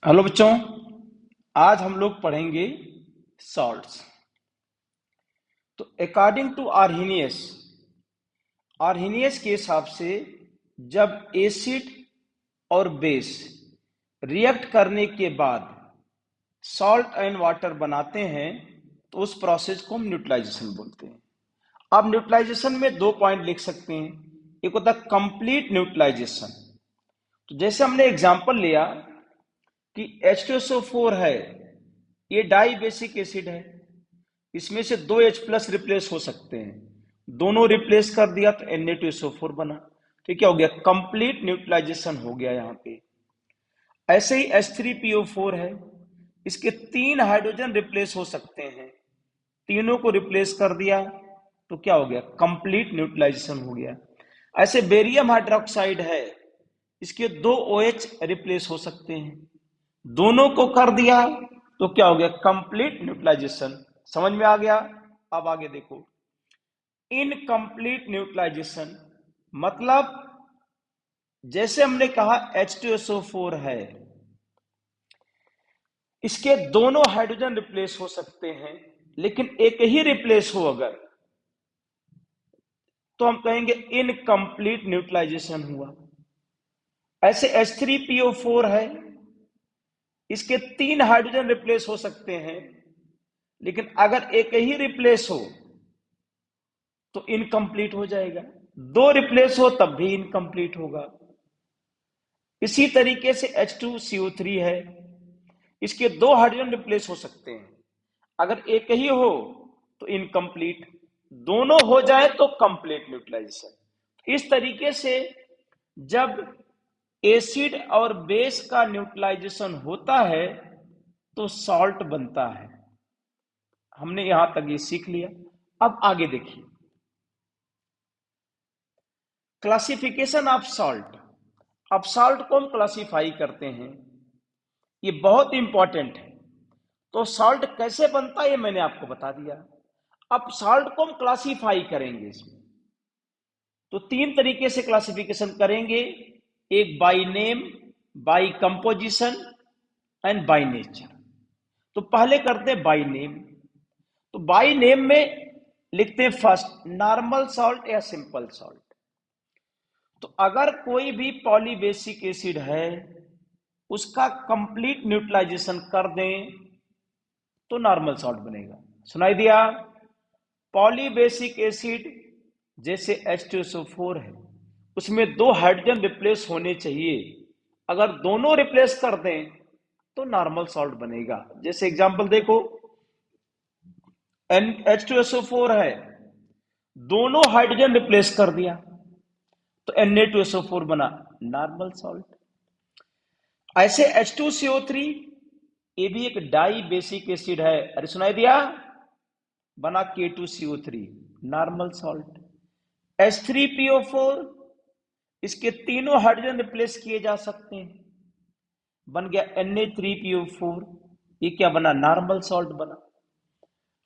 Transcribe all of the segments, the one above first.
Hello बच्चों। आज हम लोग पढ़ेंगे सॉल्ट्स। तो अकॉर्डिंग टू आर्हीनियस के हिसाब से जब एसिड और बेस रिएक्ट करने के बाद सॉल्ट एंड वाटर बनाते हैं तो उस प्रोसेस को हम न्यूट्रलाइजेशन बोलते हैं। अब न्यूट्रलाइजेशन में दो पॉइंट लिख सकते हैं। एक होता है कंप्लीट न्यूट्रलाइजेशन। तो जैसे हमने एग्जांपल लिया कि H2SO4 है, ये डाई बेसिक एसिड है, इसमें से दो H प्लस रिप्लेस हो सकते हैं, दोनों रिप्लेस कर दिया तो Na2SO4 बना। तो क्या हो गया? कंप्लीट न्यूट्रलाइजेशन हो गया यहाँ पे। ऐसे ही H3PO4 है, इसके तीन हाइड्रोजन रिप्लेस हो सकते हैं, तीनों को रिप्लेस कर दिया तो क्या हो गया? कंप्लीट न्यूट्रलाइजेशन हो गया। ऐसे बेरियम हाइड्रोक्साइड है, इसके दो OH रिप्लेस हो सकते हैं, दोनों को कर दिया तो क्या हो गया? Complete neutralisation. समझ में आ गया? अब आगे देखो, इनकम्प्लीट न्यूट्रलाइजेशन मतलब जैसे हमने कहा H2SO4 है, इसके दोनों हाइड्रोजन रिप्लेस हो सकते हैं, लेकिन एक ही रिप्लेस हो अगर, तो हम कहेंगे इनकम्प्लीट न्यूट्रलाइजेशन हुआ। ऐसे H3PO4 है, इसके तीन हाइड्रोजन रिप्लेस हो सकते हैं, लेकिन अगर एक ही रिप्लेस हो तो इनकम्प्लीट हो जाएगा, दो रिप्लेस हो तब भी इनकम्प्लीट होगा। इसी तरीके से H2CO3 है, इसके दो हाइड्रोजन रिप्लेस हो सकते हैं, अगर एक ही हो तो इनकम्प्लीट, दोनों हो जाए तो कंप्लीट न्यूट्रलाइजेशन। इस तरीके से जब एसिड और बेस का न्यूट्रलाइजेशन होता है तो सॉल्ट बनता है। हमने यहां तक ये सीख लिया। अब आगे देखिए, क्लासिफिकेशन ऑफ सॉल्ट। अब सॉल्ट को हम क्लासिफाई करते हैं, ये बहुत इंपॉर्टेंट है। तो सॉल्ट कैसे बनता है ये मैंने आपको बता दिया। अब सॉल्ट को हम क्लासिफाई करेंगे इसमें, तो तीन तरीके से क्लासिफिकेशन करेंगे, एक by name, by composition and by nature. तो पहले करते हैं बाय नेम। तो बाय नेम में लिखते हैं फर्स्ट नॉर्मल सॉल्ट या सिंपल सॉल्ट। तो अगर कोई भी पॉलीबेसिक एसिड है, उसका कंप्लीट न्यूट्रलाइजेशन कर दें तो नॉर्मल सॉल्ट बनेगा। सुनाई दिया? पॉलीबेसिक एसिड जैसे H2SO4 है, उसमें दो हाइड्रोजन रिप्लेस होने चाहिए, अगर दोनों रिप्लेस कर दें तो नॉर्मल सॉल्ट बनेगा। जैसे एग्जांपल देखो, H2SO4 है, दोनों हाइड्रोजन रिप्लेस कर दिया तो Na2SO4 बना, नॉर्मल सॉल्ट। ऐसे H2CO3, ये भी एक डाई बेसिक एसिड है, अरे सुनाई दिया? बना K2CO3, नॉर्मल सॉल्ट। H3PO4, इसके तीनों हाइड्रोजन रिप्लेस किए जा सकते हैं, बन गया Na3PO4, ये क्या बना? नॉर्मल सॉल्ट बना।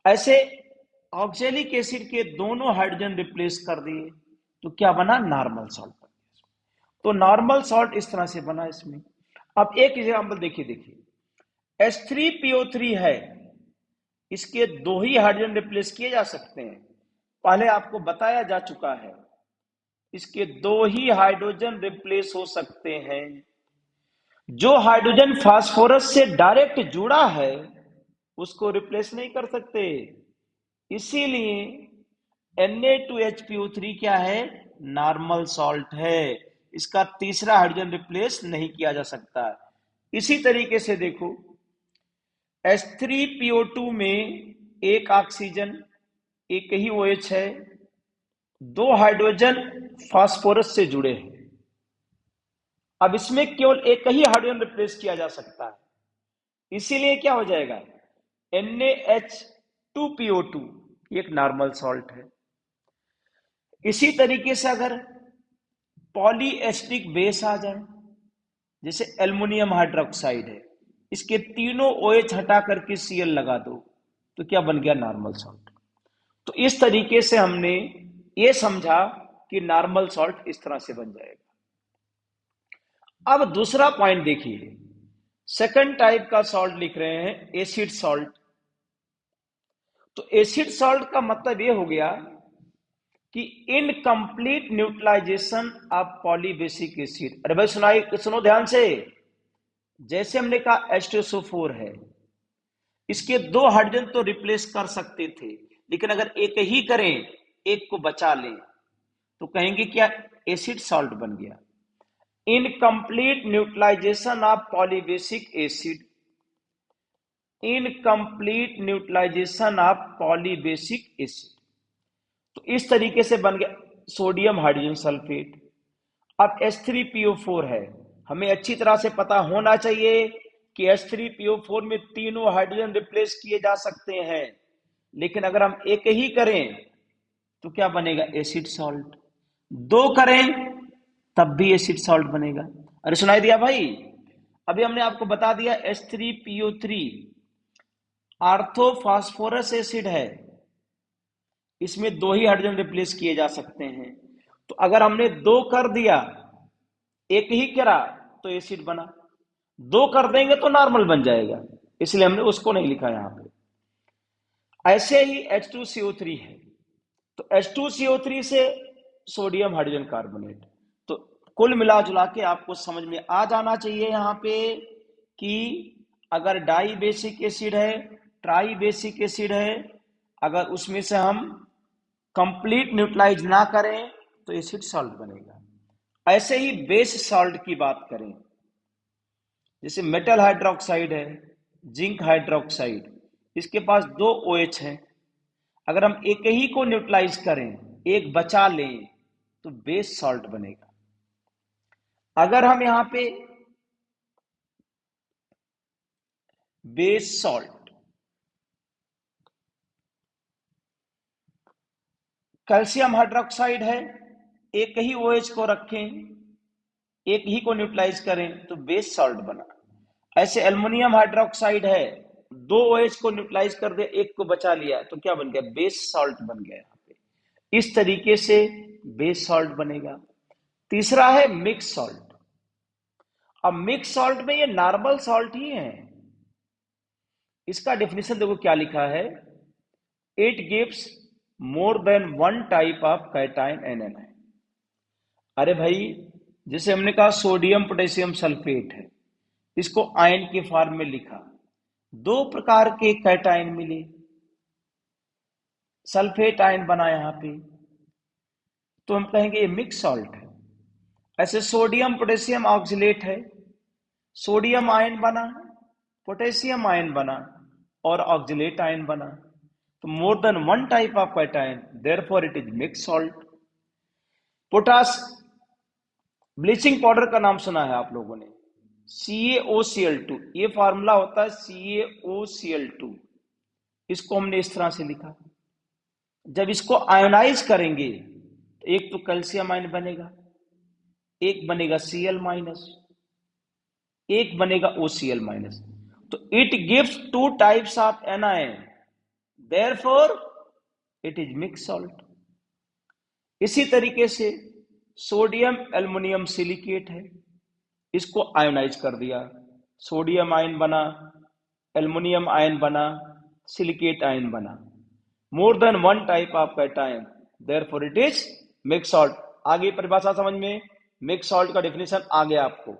ऐसे ऑक्जेलिक एसिड के दोनों हाइड्रोजन रिप्लेस कर दिए तो क्या बना? नॉर्मल सॉल्ट बन गया। तो नॉर्मल सॉल्ट इस तरह से बना इसमें। अब एक एग्जांपल देखिए, H3PO3 है, इसके दो ही हाइड्रोजन रिप्लेस किए जा सकते हैं, पहले आपको बताया जा चुका है, इसके दो ही हाइड्रोजन रिप्लेस हो सकते हैं। जो हाइड्रोजन फास्फोरस से डायरेक्ट जुड़ा है उसको रिप्लेस नहीं कर सकते, इसीलिए Na2HPO3 क्या है? नॉर्मल सॉल्ट है, इसका तीसरा हाइड्रोजन रिप्लेस नहीं किया जा सकता। इसी तरीके से देखो, H3PO2 में एक ऑक्सीजन, एक ही OH है, दो हाइड्रोजन फास्फोरस से जुड़े हैं, अब इसमें केवल एक ही हाइड्रोजन रिप्लेस किया जा सकता है, इसीलिए क्या हो जाएगा? NaH2PO2, एक नॉर्मल सॉल्ट है। इसी तरीके से अगर पॉलीएस्टिक बेस आ जाए, जैसे एल्युमिनियम हाइड्रोक्साइड है, इसके तीनों OH हटा करके Cl लगा दो तो क्या बन गया? Normal salt. तो इस तरीके से हमने ये समझा कि नॉर्मल सॉल्ट इस तरह से बन जाएगा। अब दूसरा पॉइंट देखिए, सेकंड टाइप का सॉल्ट लिख रहे हैं एसिड सॉल्ट। तो एसिड सॉल्ट का मतलब ये हो गया कि incomplete neutralisation of polybasic acid. अरे भाई सुनाई सुनो ध्यान से। जैसे हमने कहा H2SO4 है, इसके दो हाइड्रोजन तो रिप्लेस कर सकते थे, लेकिन अगर एक ही करें, एक को बचा लें, तो कहेंगे क्या, एसिड सॉल्ट बन गया। Incomplete neutralisation of polybasic acid, incomplete neutralisation of polybasic acid. तो इस तरीके से बन गया सोडियम हाइड्रोजन सल्फेट। अब H3PO4 है, हमें अच्छी तरह से पता होना चाहिए कि H3PO4 में तीनों हाइड्रोजन रिप्लेस किए जा सकते हैं, लेकिन अगर हम एक ही करें तो क्या बनेगा, एसिड सॉल्ट। दो करें तब भी एसिड सॉल्ट बनेगा। अरे सुनाई दिया भाई। अभी हमने आपको बता दिया H3PO3 आर्थोफॉस्फोरस एसिड है, इसमें दो ही हाइड्रोजन रिप्लेस किए जा सकते हैं। तो अगर हमने दो कर दिया, एक ही करा तो एसिड बना, दो कर देंगे तो नॉर्मल बन जाएगा, इसलिए हमने उसको नहीं लिखा यहां पे। ऐसे ही H2CO3 है, तो H2CO3 से सोडियम हाइड्रोजन कार्बोनेट। तो कुल मिला जुला के आपको समझ में आ जाना चाहिए यहां पे कि अगर डाई बेसिक एसिड है, ट्राई बेसिक एसिड है, अगर उसमें से हम कंप्लीट न्यूट्रलाइज ना करें तो एसिड सॉल्ट बनेगा। ऐसे ही बेस सॉल्ट की बात करें, जैसे मेटल हाइड्रोक्साइड है, जिंक हाइड्रोक्साइड, इसके पास दो OH हैं, अगर हम एक ही को न्यूट्रलाइज करें, एक बचा लें, तो बेस सॉल्ट बनेगा। अगर हम यहां पे बेस सॉल्ट कैल्शियम हाइड्रोक्साइड है, एक ही OH को रखें, एक ही को न्यूट्रलाइज करें तो बेस सॉल्ट बना। ऐसे एल्युमिनियम हाइड्रोक्साइड है, दो OH को न्यूट्रलाइज कर दिया, एक को बचा लिया, तो क्या बन गया, बेस सॉल्ट बन गया यहां पे। इस तरीके से बेस सॉल्ट बनेगा। तीसरा है मिक्स सॉल्ट। अब मिक्स सॉल्ट में ये नॉर्मल सॉल्ट ही है। इसका डेफिनेशन देखो क्या लिखा है, it gives more than one type of cation anion. अरे भाई, जैसे हमने कहा सोडियम पोटेशियम सल्फेट है, इसको आयन के फॉर्म में लिखा, दो प्रकार के कैटायन मिले, सल्फेट आयन बना यहां पे, तो हम कहेंगे ये मिक्स सॉल्ट है। ऐसे सोडियम पोटेशियम ऑक्सिलेट है, सोडियम आयन बना, पोटेशियम आयन बना और ऑक्सिलेट आयन बना, तो more than one type of cation, therefore it is mix salt. Potash, bleaching powder का नाम सुना है आप लोगों ने, CaOCl2, ये फार्मूला होता है CaOCl2, इसको हमने इस तरह से लिखा। जब इसको आयोनाइज करेंगे तो एक तो कैल्शियम आयन बनेगा, एक बनेगा Cl-, एक बनेगा OCl-। तो it gives two types of anion, therefore it is mix salt. इसी तरीके से सोडियम एल्युमिनियम सिलिकेट है, इसको आयोनाइज कर दिया, सोडियम आयन बना, एल्युमिनियम आयन बना, सिलिकेट आयन बना, more than one type of cation, therefore it is mix salt. आगे परिभाषा समझ में, मिक्स सॉल्ट का डेफिनेशन आ गया आपको।